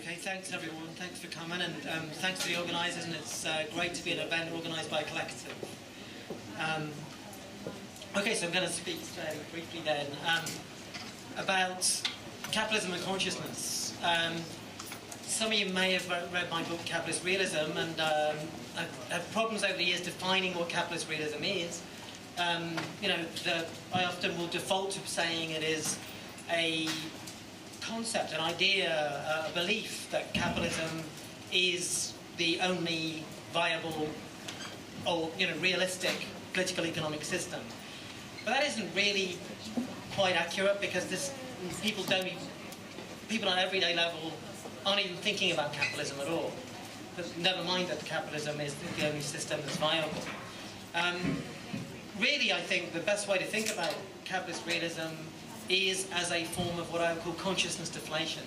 Okay, thanks everyone. Thanks for coming, and thanks to the organisers. And it's great to be at an event organised by a collective. Okay, so I'm going to speak very briefly then about capitalism and consciousness. Some of you may have read my book, Capitalist Realism, and I've had problems over the years defining what capitalist realism is. I often will default to saying it is a concept, an idea, a belief that capitalism is the only viable or realistic political economic system. But that isn't really quite accurate, because people on everyday level aren't even thinking about capitalism at all. But never mind that capitalism is the only system that's viable. Really, I think the best way to think about capitalist realism is as a form of what I would call consciousness deflation.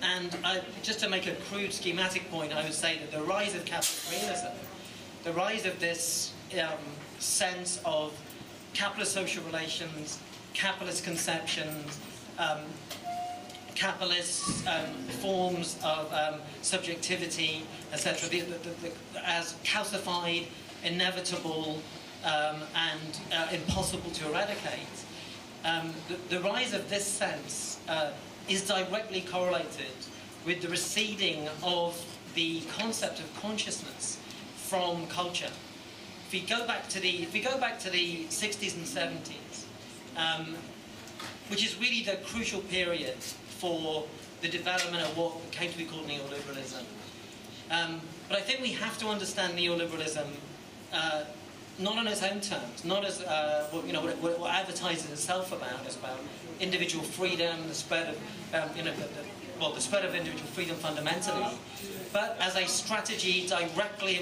And just to make a crude schematic point, I would say that the rise of capitalist realism, the rise of this sense of capitalist social relations, capitalist conceptions, capitalist forms of subjectivity, etc., as calcified, inevitable, and impossible to eradicate. The rise of this sense is directly correlated with the receding of the concept of consciousness from culture. If we go back to the 60s and 70s, which is really the crucial period for the development of what came to be called neoliberalism. But I think we have to understand neoliberalism not on its own terms, not as what it advertises itself about, as about individual freedom, the spread of the spread of individual freedom fundamentally, but as a strategy directly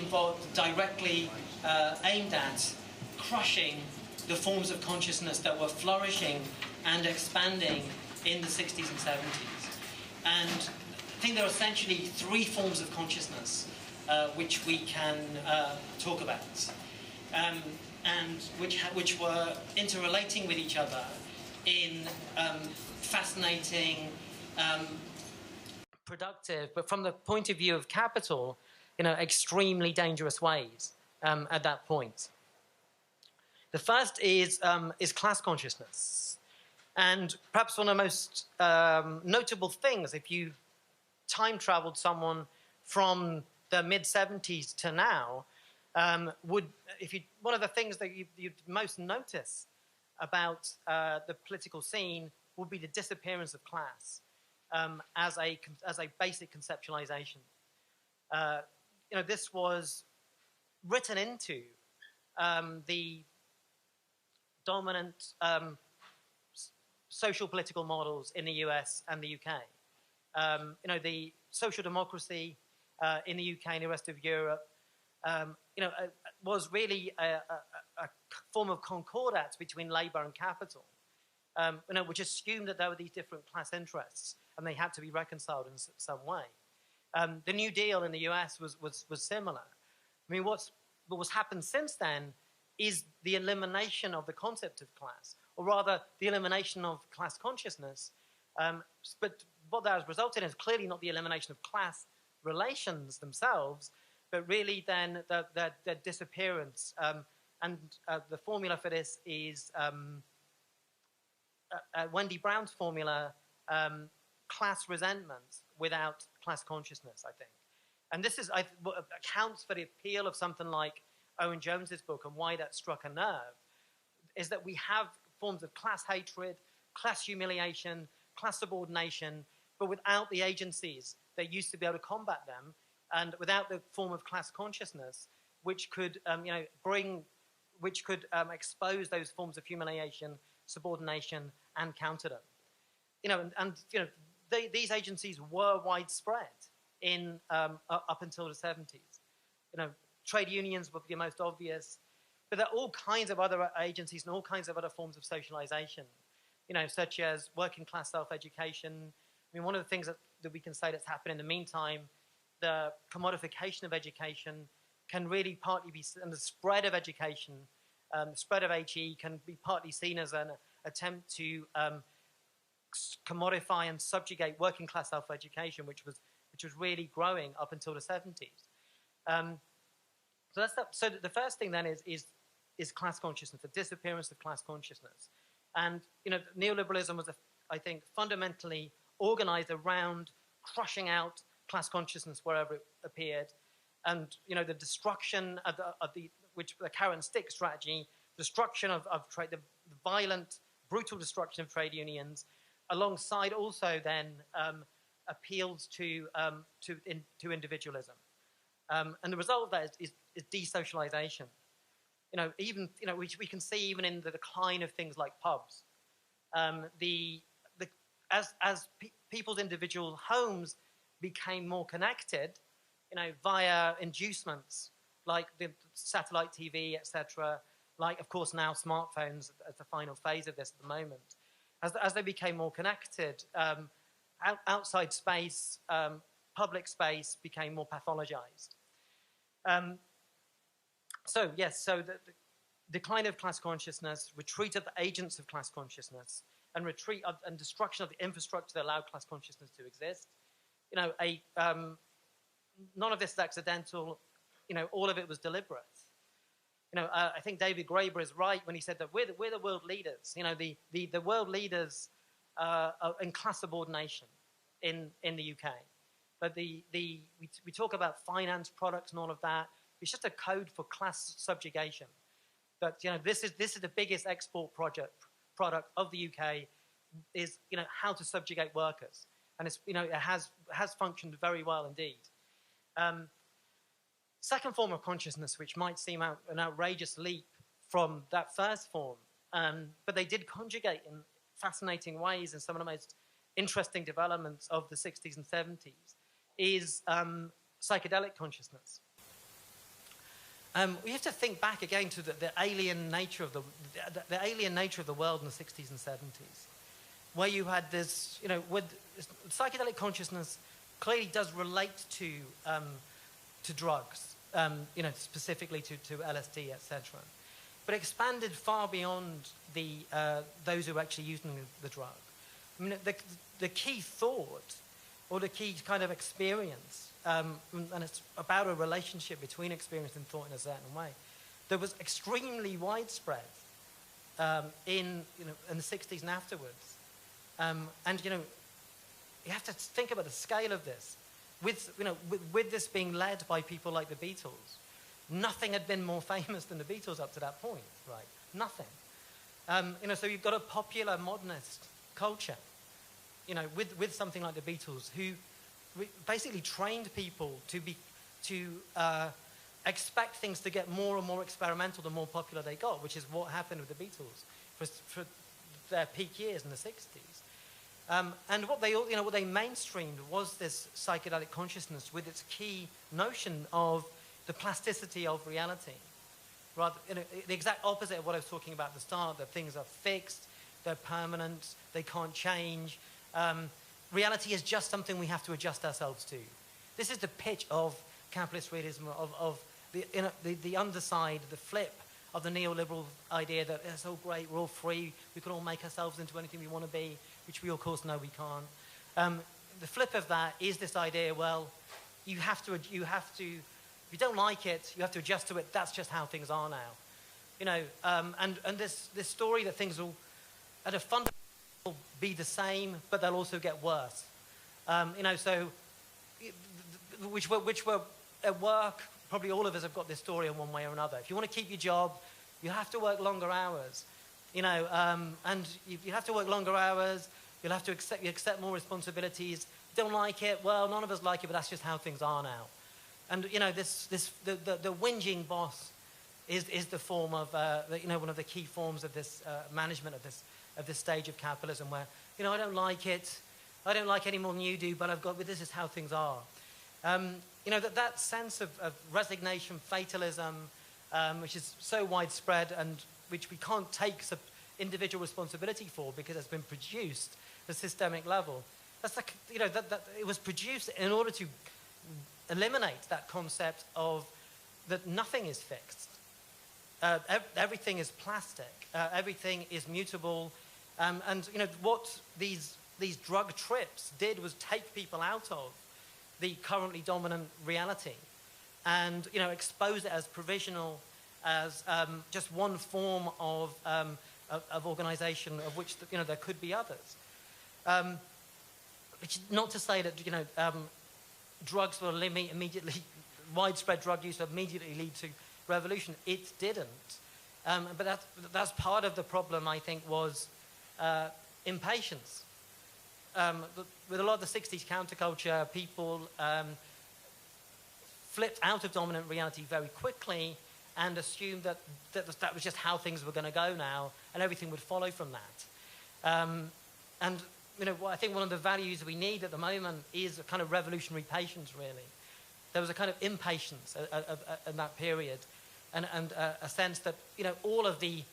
aimed at crushing the forms of consciousness that were flourishing and expanding in the 60s and 70s. And I think there are essentially three forms of consciousness which we can talk about. And which were interrelating with each other in fascinating, productive, but from the point of view of capital, extremely dangerous ways at that point. The first is class consciousness, and perhaps one of the most notable things, if you time traveled someone from the mid-70s to now, one of the things that you'd most notice about the political scene would be the disappearance of class as a basic conceptualization. This was written into the dominant social political models in the US and the UK. The social democracy in the UK and the rest of Europe was really a form of concordat between labour and capital, which assumed that there were these different class interests and they had to be reconciled in some way. The New Deal in the US was similar. I mean, what's happened since then is the elimination of the concept of class, or rather the elimination of class consciousness. But what that has resulted in is clearly not the elimination of class relations themselves, but really then the disappearance. And the formula for this is Wendy Brown's formula, class resentment without class consciousness, I think. And this is what accounts for the appeal of something like Owen Jones's book and why that struck a nerve, is that we have forms of class hatred, class humiliation, class subordination, but without the agencies that used to be able to combat them, and without the form of class consciousness, which could, expose those forms of humiliation, subordination, and counter them. These agencies were widespread in up until the 70s. Trade unions would be the most obvious, but there are all kinds of other agencies and all kinds of other forms of socialization, such as working class self-education. I mean, one of the things that we can say that's happened in the meantime, the commodification of education can really partly be, and the spread of education, the spread of HE can be partly seen as an attempt to commodify and subjugate working class self-education, which was really growing up until the 70s. So the first thing then is class consciousness, the disappearance of class consciousness. And neoliberalism was, I think, fundamentally organized around crushing out class consciousness wherever it appeared, and the destruction of the carrot and stick strategy, destruction of trade, the violent, brutal destruction of trade unions, alongside also then appeals to individualism, and the result of that is desocialization. Which we can see even in the decline of things like pubs. As people's individual homes became more connected, via inducements like the satellite TV, etc., like of course now smartphones as the final phase of this at the moment, as they became more connected, outside space, public space became more pathologized. So the decline of class consciousness, retreat of the agents of class consciousness, and destruction of the infrastructure that allowed class consciousness to exist. None of this is accidental. All of it was deliberate. I think David Graeber is right when he said that we're the world leaders. The world leaders in class subordination in the UK. But we talk about finance products and all of that. It's just a code for class subjugation. But this is the biggest export product of the UK is how to subjugate workers, and it's it has functioned very well indeed. Second form of consciousness, which might seem an outrageous leap from that first form, but they did conjugate in fascinating ways in some of the most interesting developments of the 60s and 70s, is psychedelic consciousness. We have to think back again to the alien nature of the alien nature of the world in the 60s and 70s, where you had this, with psychedelic consciousness clearly does relate to drugs, specifically to LSD, etc., but expanded far beyond those who are actually using the drug. I mean, the key thought or the key kind of experience. And it's about a relationship between experience and thought in a certain way that was extremely widespread in the 60s and afterwards. And you have to think about the scale of this. With this being led by people like the Beatles, nothing had been more famous than the Beatles up to that point, right? Nothing. So you've got a popular modernist culture, with something like the Beatles, who basically trained people to expect things to get more and more experimental the more popular they got, which is what happened with the Beatles for their peak years in the 60s. And what they mainstreamed was this psychedelic consciousness with its key notion of the plasticity of reality. Rather, the exact opposite of what I was talking about at the start, that things are fixed, they're permanent, they can't change. Reality is just something we have to adjust ourselves to. This is the pitch of capitalist realism, of the underside, the flip of the neoliberal idea that it's all great, we're all free, we can all make ourselves into anything we want to be, which we of course know we can't. The flip of that is this idea, well, you have to, if you don't like it, you have to adjust to it. That's just how things are now. And this story that things will, at a fundamental, be the same, but they'll also get worse. Which were at work, probably all of us have got this story in one way or another. If you want to keep your job, you have to work longer hours. And you have to work longer hours, you'll have to accept more responsibilities. Don't like it, well, none of us like it, but that's just how things are now. And the whinging boss is the form of one of the key forms of this management of this stage of capitalism, where I don't like it, I don't like any more than you do, but this is how things are. That sense of resignation, fatalism, which is so widespread and which we can't take individual responsibility for because it's been produced at a systemic level. That's like that it was produced in order to eliminate that concept of that nothing is fixed. Everything is plastic. Everything is mutable. And what these these drug trips did was take people out of the currently dominant reality and, you know, expose it as provisional, as just one form of organization, of which, you know, there could be others. Which is not to say that, you know, drugs will immediately, widespread drug use will immediately lead to revolution. It didn't. But that's part of the problem, I think, was impatience. With a lot of the 60s counterculture, people flipped out of dominant reality very quickly and assumed that that was just how things were going to go now, and everything would follow from that. And you know, I think one of the values we need at the moment is a kind of revolutionary patience, really. There was a kind of impatience in that period, and a sense that, you know, all of the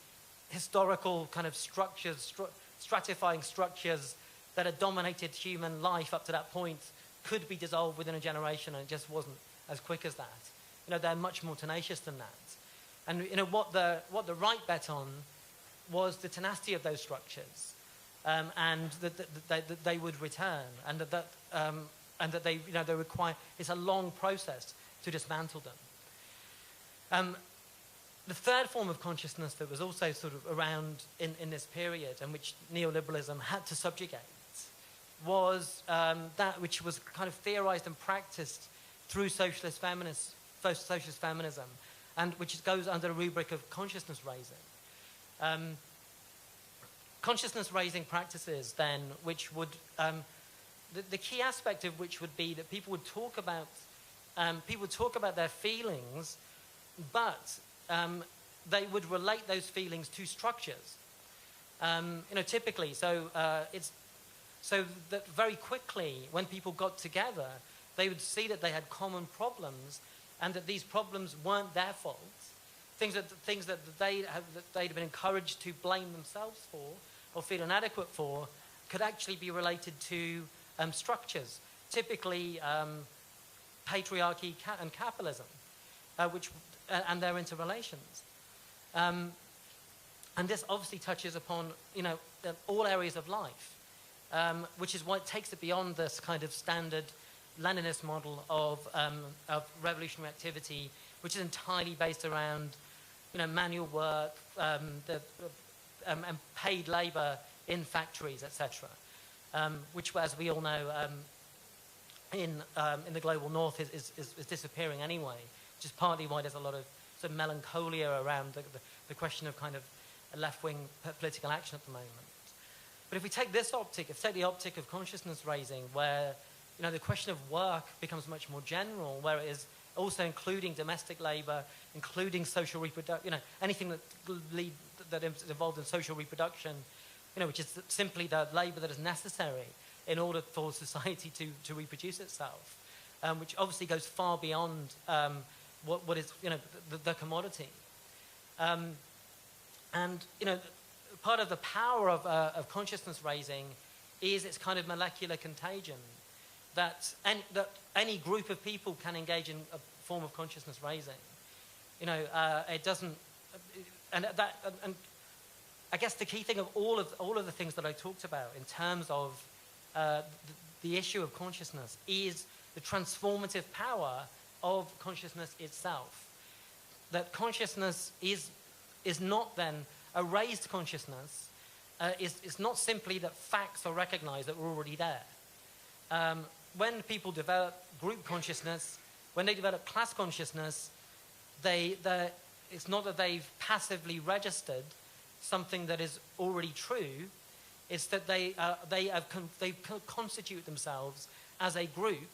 historical kind of structures, stratifying structures that had dominated human life up to that point could be dissolved within a generation, and it just wasn't as quick as that. You know, they're much more tenacious than that. And, you know, what the right bet on was the tenacity of those structures, and that they would return, and that they, you know, they require, it's a long process to dismantle them. The third form of consciousness that was also sort of around in this period, and which neoliberalism had to subjugate, was that which was kind of theorized and practiced through socialist feminism, and which goes under the rubric of consciousness raising. Consciousness raising practices, then, which would, the key aspect of which would be that people would talk about their feelings, but they would relate those feelings to structures. You know, typically, so that very quickly, when people got together, they would see that they had common problems, and that these problems weren't their fault. Things that they'd been encouraged to blame themselves for or feel inadequate for could actually be related to structures, typically patriarchy and capitalism, and their interrelations. And this obviously touches upon, you know, all areas of life, which is why it takes it beyond this kind of standard Leninist model of revolutionary activity, which is entirely based around, you know, manual work, and paid labor in factories, etc., which, as we all know, in the global north is disappearing anyway, which is partly why there's a lot of sort of melancholia around the question of kind of left-wing political action at the moment. But if we take this optic, if we take the optic of consciousness raising, where, you know, the question of work becomes much more general, where it is also including domestic labor, including social reproduction, you know, anything that is involved in social reproduction, you know, which is simply the labor that is necessary in order for society to reproduce itself, which obviously goes far beyond what is, you know, the commodity. And, you know, part of the power of consciousness raising is its kind of molecular contagion, that any group of people can engage in a form of consciousness raising. You know, it doesn't, and I guess the key thing of all of the things that I talked about in terms of the issue of consciousness is the transformative power of consciousness itself. That consciousness is not then a raised consciousness. It's not simply that facts are recognized that were already there. When people develop group consciousness, when they develop class consciousness, it's not that they've passively registered something that is already true. It's that they constitute themselves as a group,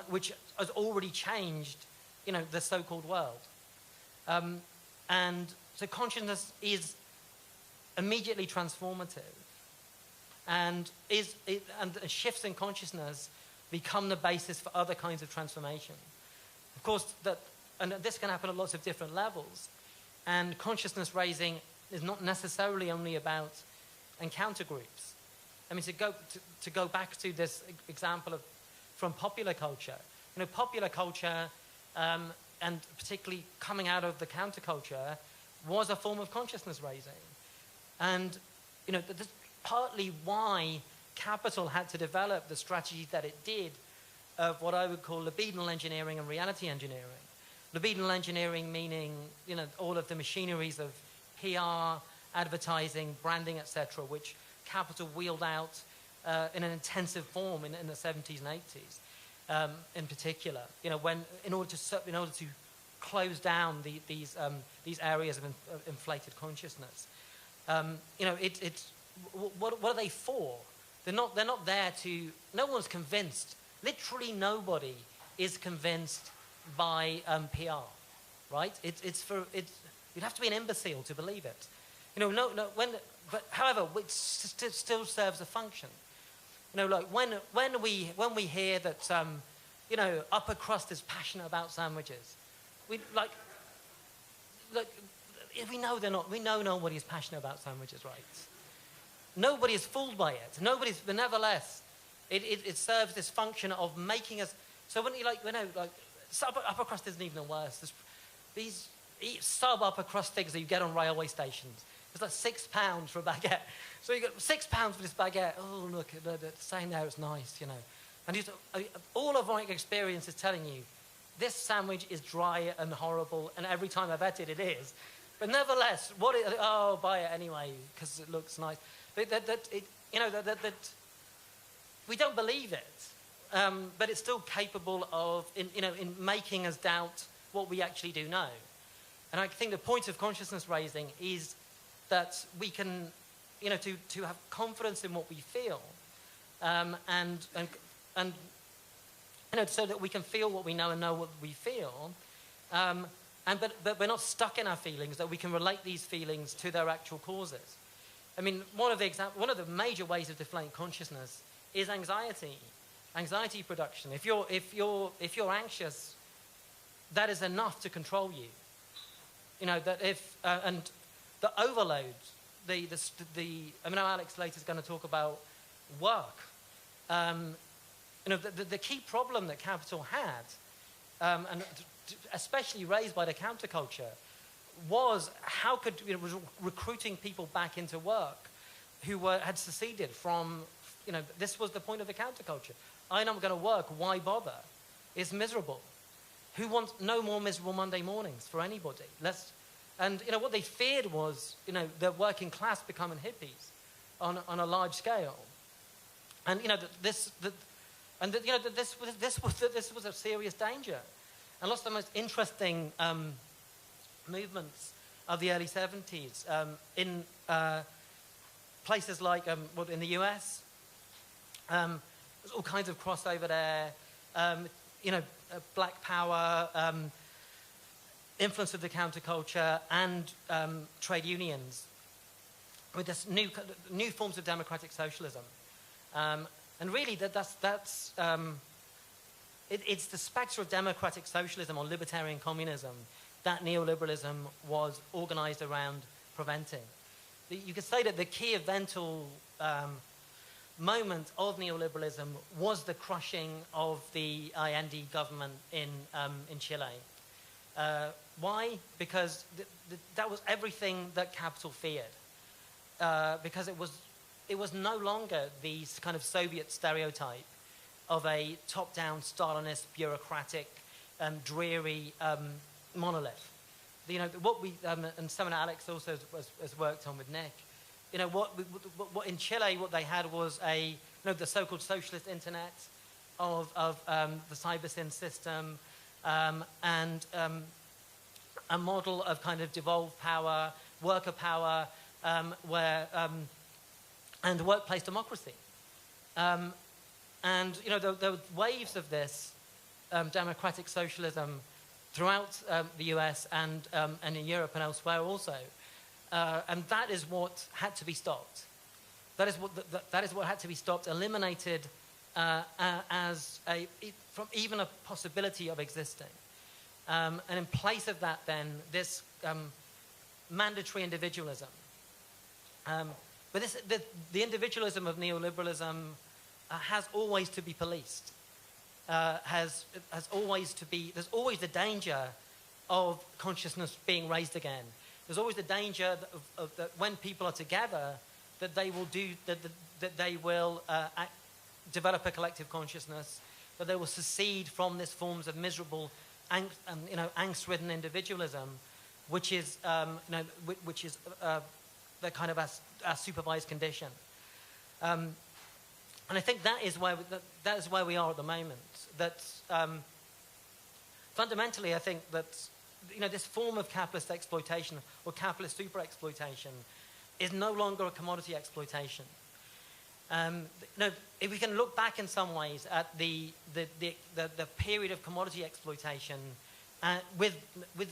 which has already changed, you know, the so-called world. And so consciousness is immediately transformative, and shifts in consciousness become the basis for other kinds of transformation. Of course, and this can happen at lots of different levels. And consciousness raising is not necessarily only about encounter groups. I mean, to go back to this example from popular culture, you know, popular culture, and particularly coming out of the counterculture, was a form of consciousness raising. And, you know, that's partly why capital had to develop the strategy that it did of what I would call libidinal engineering and reality engineering. Libidinal engineering meaning, all of the machineries of PR, advertising, branding, etc., which capital wheeled out in an intensive form in the 70s and 80s, in particular. In order to close down these areas of inflated consciousness. What are they for? They're not there to. No one's convinced. Literally nobody is convinced by PR, right? You'd have to be an imbecile to believe it. However, it still serves a function. Like when we hear that upper crust is passionate about sandwiches, we know they're not. We know nobody is passionate about sandwiches, right? Nobody is fooled by it. But nevertheless, it serves this function of making us. So when upper crust isn't even worse. These sub upper crust things that you get on railway stations. It's like £6 for a baguette. So you get £6 for this baguette. Oh look, it's saying there it's nice, And all of my experience is telling you, this sandwich is dry and horrible, and every time I've had it, it is. But nevertheless, buy it anyway because it looks nice. We don't believe it, but it's still capable of, in making us doubt what we actually do know. And I think the point of consciousness raising is that we can, to have confidence in what we feel, and so that we can feel what we know and know what we feel, but we're not stuck in our feelings, that we can relate these feelings to their actual causes. I mean, one of the major ways of deflating consciousness is anxiety production. If you're anxious, that is enough to control you. That and the overload, I know Alex later is going to talk about work. The key problem that capital had, and especially raised by the counterculture, was was recruiting people back into work who had seceded from, this was the point of the counterculture. I'm not going to work, why bother? It's miserable. Who wants no more miserable Monday mornings for anybody? And what they feared was, the working class becoming hippies on a large scale. And this was a serious danger. And lots of the most interesting movements of the early 70s in places like in the US. There's all kinds of crossover there. Black power, influence of the counterculture, and trade unions with this new forms of democratic socialism. And really, it's the spectre of democratic socialism or libertarian communism that neoliberalism was organized around preventing. You could say that the key eventual moment of neoliberalism was the crushing of the Allende government in Chile. Why? Because that was everything that capital feared. Because it was no longer the kind of Soviet stereotype of a top-down Stalinist, bureaucratic, dreary monolith. What we and Simon Alex also has worked on with Nick. What in Chile, what they had was the so-called socialist internet of the cybersyn system, and a model of kind of devolved power, worker power, and workplace democracy. And there were waves of this democratic socialism throughout the US and in Europe and elsewhere also. And that is what had to be stopped. That is what had to be stopped, eliminated from even a possibility of existing. And in place of that, then, this mandatory individualism. But the individualism of neoliberalism has always to be policed. Has always to be. There's always the danger of consciousness being raised again. There's always the danger that when people are together, that they will do that that they will develop a collective consciousness, that they will secede from these forms of miserable, angst-ridden individualism, which is, which is the kind of our supervised condition. And I think that is where we are at the moment. That fundamentally, I think that this form of capitalist exploitation or capitalist super exploitation is no longer a commodity exploitation. If we can look back in some ways at the period of commodity exploitation with to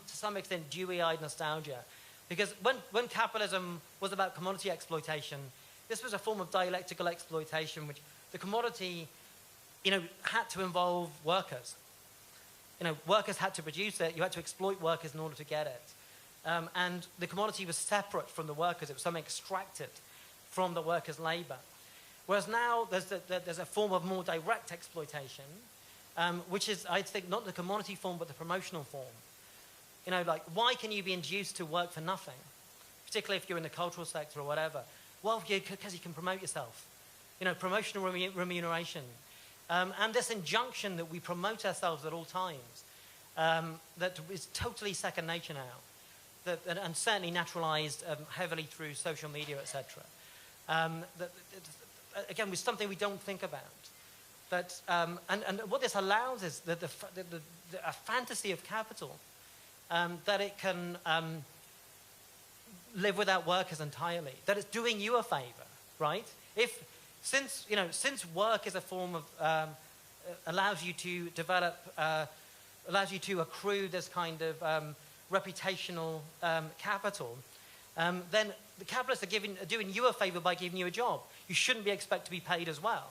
some extent dewy-eyed nostalgia, because when capitalism was about commodity exploitation, this was a form of dialectical exploitation, which the commodity, had to involve workers. Workers had to produce it. You had to exploit workers in order to get it. And the commodity was separate from the workers. It was something extracted from the workers' labor. Whereas now there's a form of more direct exploitation, which is, I think, not the commodity form, but the promotional form. Like, why can you be induced to work for nothing, particularly if you're in the cultural sector or whatever? Well, because you can promote yourself. Promotional remuneration. And this injunction that we promote ourselves at all times, that is totally second nature now, and certainly naturalized heavily through social media, etc. Again, was something we don't think about. And what this allows is a fantasy of capital, that it can live without workers entirely, that it's doing you a favor, right? Since work is a form of, allows you to develop, allows you to accrue this kind of reputational capital, then the capitalists are doing you a favor by giving you a job. You shouldn't be expected to be paid as well,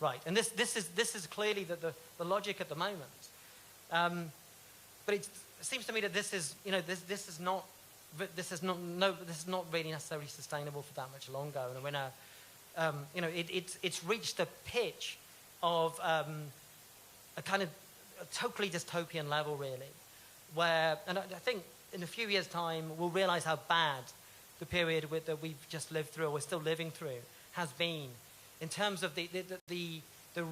right? And this is clearly the logic at the moment. But it seems to me that this is not really necessarily sustainable for that much longer. And we're now, it's reached a pitch of a kind of a totally dystopian level, really, where, and I think in a few years' time we'll realize how bad the period that we've just lived through, or we're still living through, has been, in terms of the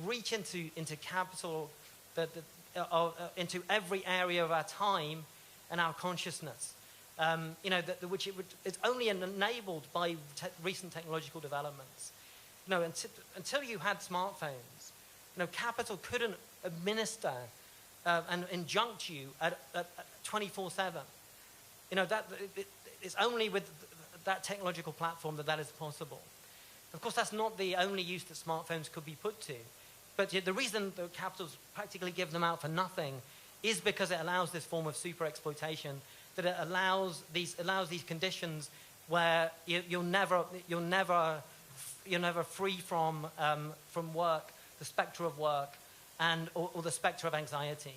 reach into capital, into every area of our time and our consciousness. Which it's only enabled by recent technological developments. Until you had smartphones, capital couldn't administer and injunct you at 24/7. It's only with that technological platform that is possible. Of course, that's not the only use that smartphones could be put to. But the reason that capital's practically give them out for nothing is because it allows this form of super exploitation, that it allows these conditions where you're never free from work, the spectre of work, or the spectre of anxiety.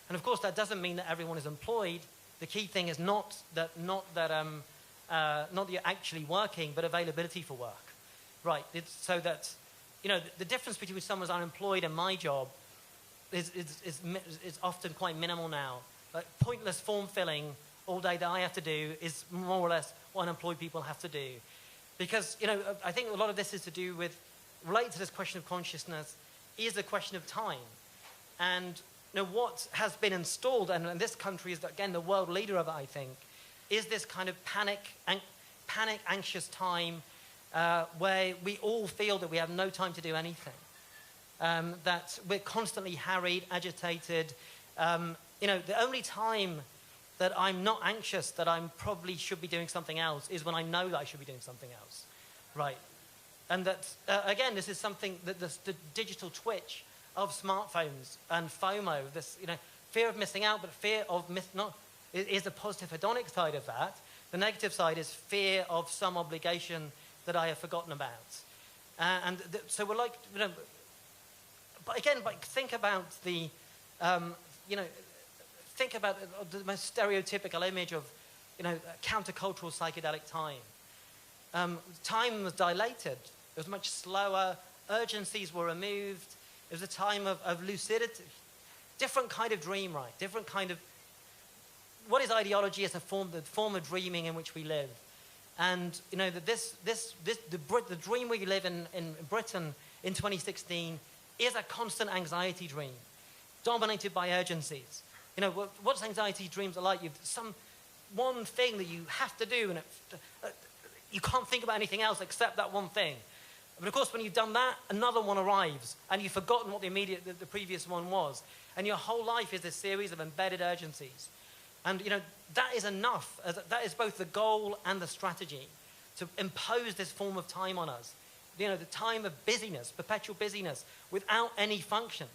And of course, that doesn't mean that everyone is employed. The key thing is not that you're actually working, but availability for work, right? It's so that the difference between someone's unemployed and my job is often quite minimal now. Like, pointless form filling all day that I have to do is more or less what unemployed people have to do. Because, I think a lot of this is to do with, related to this question of consciousness, is the question of time. And what has been installed, and this country is, again, the world leader of it, I think, is this kind of panic, anxious time where we all feel that we have no time to do anything. That we're constantly harried, agitated. The only time that I'm not anxious, that I probably should be doing something else, is when I know that I should be doing something else, right? And that, again, this is something that the digital twitch of smartphones and FOMO, this, fear of missing out, but fear of is the positive hedonic side of that. The negative side is fear of some obligation that I have forgotten about. So we're like, but again, think about the, think about the most stereotypical image of, countercultural psychedelic time. Time was dilated. It was much slower. Urgencies were removed. It was a time of lucidity. Different kind of dream, right? Different kind of... What is ideology? It's the form of dreaming in which we live. And you know that the dream we live in Britain in 2016 is a constant anxiety dream, dominated by urgencies. You know, what's anxiety dreams are like? You've some one thing that you have to do, and you can't think about anything else except that one thing. But of course, when you've done that, another one arrives, and you've forgotten what the previous one was. And your whole life is a series of embedded urgencies. And you know, that is enough. That is both the goal and the strategy to impose this form of time on us. You know, the time of busyness, perpetual busyness, without any function.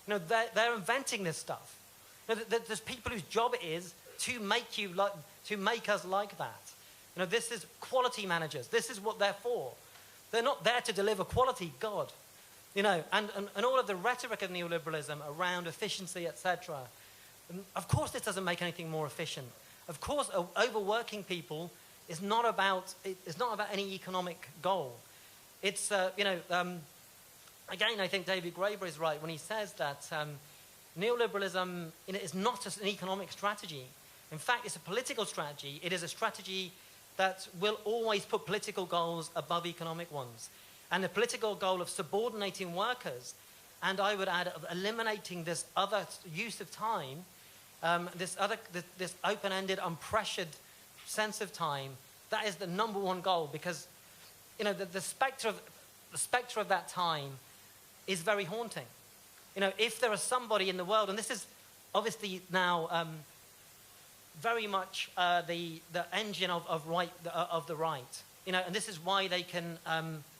You know, they're inventing this stuff. You know, there's people whose job it is to make us like that. You know, this is quality managers. This is what they're for. They're not there to deliver quality, God. You know, and all of the rhetoric of neoliberalism around efficiency, etc. Of course, this doesn't make anything more efficient. Of course, overworking people is not about any economic goal. It's again, I think David Graeber is right when he says that neoliberalism is not just an economic strategy. In fact, it's a political strategy. It is a strategy that will always put political goals above economic ones. And the political goal of subordinating workers, and I would add of eliminating this other use of time, this open-ended, unpressured sense of time, that is the number one goal, because you know the spectre of that time is very haunting. You know, if there is somebody in the world, and this is obviously now very much the engine of the right, you know, and this is why they can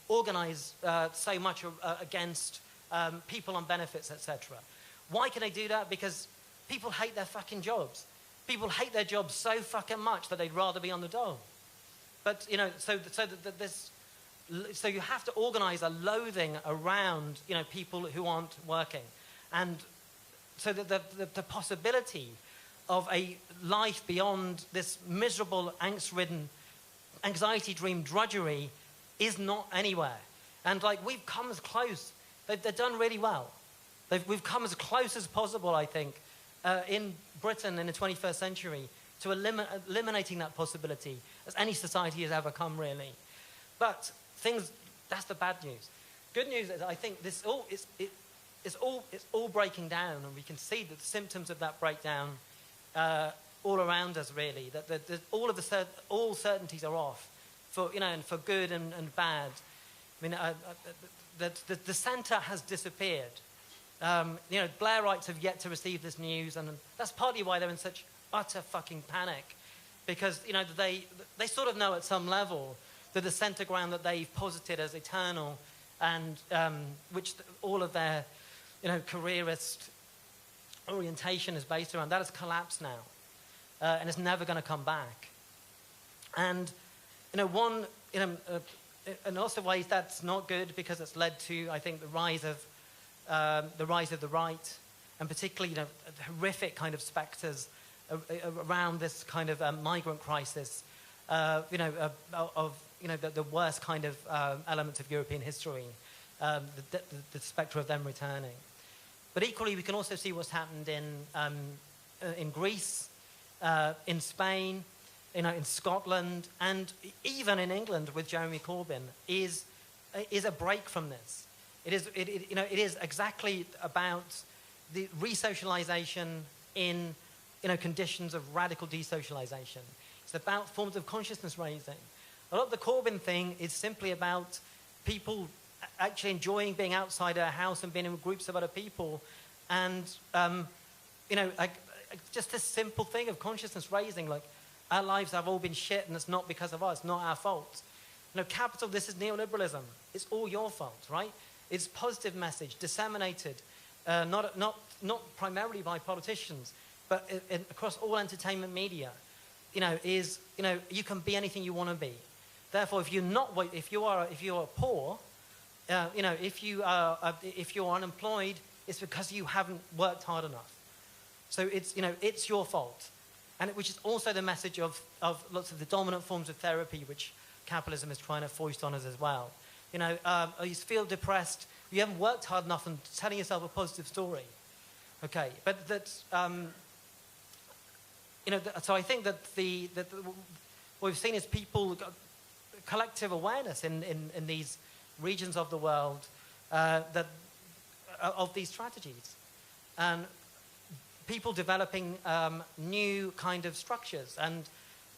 organize so much against people on benefits, etc. Why can they do that? Because people hate their fucking jobs. People hate their jobs so fucking much that they'd rather be on the dole. But you know, so you have to organize a loathing around, you know, people who aren't working, and so the possibility of a life beyond this miserable, angst-ridden, anxiety dream drudgery is not anywhere. And like, we've come as close. They've done really well. We've come as close as possible, I think, in Britain in the 21st century to eliminating that possibility as any society has ever come, really. But that's the bad news. Good news is I think this it's all breaking down, and we can see the symptoms of that breakdown all around us, really. That all certainties are off, for you know, and for good and bad. I mean, the centre has disappeared. You know, Blairites have yet to receive this news, and that's partly why they're in such utter fucking panic, because you know they sort of know at some level that the centre ground that they've posited as eternal, and which all of their careerist orientation is based around, that has collapsed now, and it's never going to come back. And in lots of ways that's not good, because it's led to, I think, the rise of the right, and particularly the horrific kind of spectres around this kind of migrant crisis, of the worst kind of elements of European history, the spectre of them returning. But equally, we can also see what's happened in Greece, in Spain, in Scotland, and even in England with Jeremy Corbyn, is a break from this. It is exactly about the resocialization in conditions of radical desocialization. It's about forms of consciousness raising. A lot of the Corbyn thing is simply about people actually enjoying being outside their house and being in groups of other people, and just this simple thing of consciousness raising, like our lives have all been shit, and it's not because of us, not our fault. Capital, this is neoliberalism. It's all your fault, right? It's positive message disseminated, not primarily by politicians, but across all entertainment media. You can be anything you want to be. Therefore, if you are poor, if you're unemployed, it's because you haven't worked hard enough. So it's your fault, and which is also the message of lots of the dominant forms of therapy which capitalism is trying to foist on us as well. You feel depressed, you haven't worked hard enough, and telling yourself a positive story. Okay, but that so I think that what we've seen is people got collective awareness in these regions of the world of these strategies. And people developing new kind of structures. And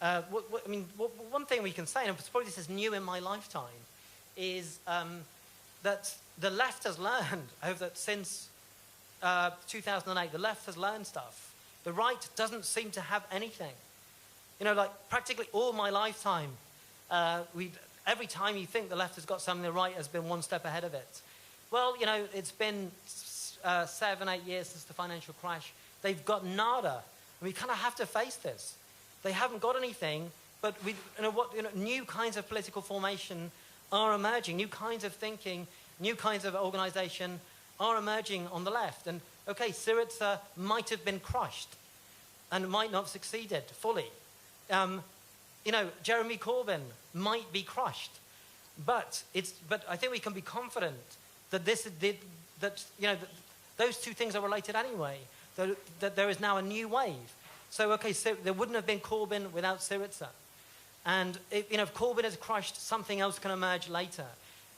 one thing we can say, and probably this is new in my lifetime, is that the left has learned since 2008, the left has learned stuff. The right doesn't seem to have anything. You know, like practically all my lifetime, every time you think the left has got something, the right has been one step ahead of it. Well, you know, it's been 7, 8 years since the financial crash. They've got nada. And we kind of have to face this. They haven't got anything, but new kinds of political formation are emerging. New kinds of thinking, new kinds of organization are emerging on the left. And okay, Syriza might have been crushed and might not have succeeded fully. Jeremy Corbyn might be crushed, but I think we can be confident that those two things are related anyway. That there is now a new wave. So okay, so there wouldn't have been Corbyn without Syriza, and if Corbyn is crushed, something else can emerge later.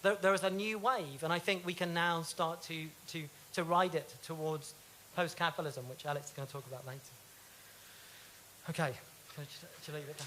There is a new wave, and I think we can now start to ride it towards post-capitalism, which Alex is going to talk about later. Okay, should I leave it there?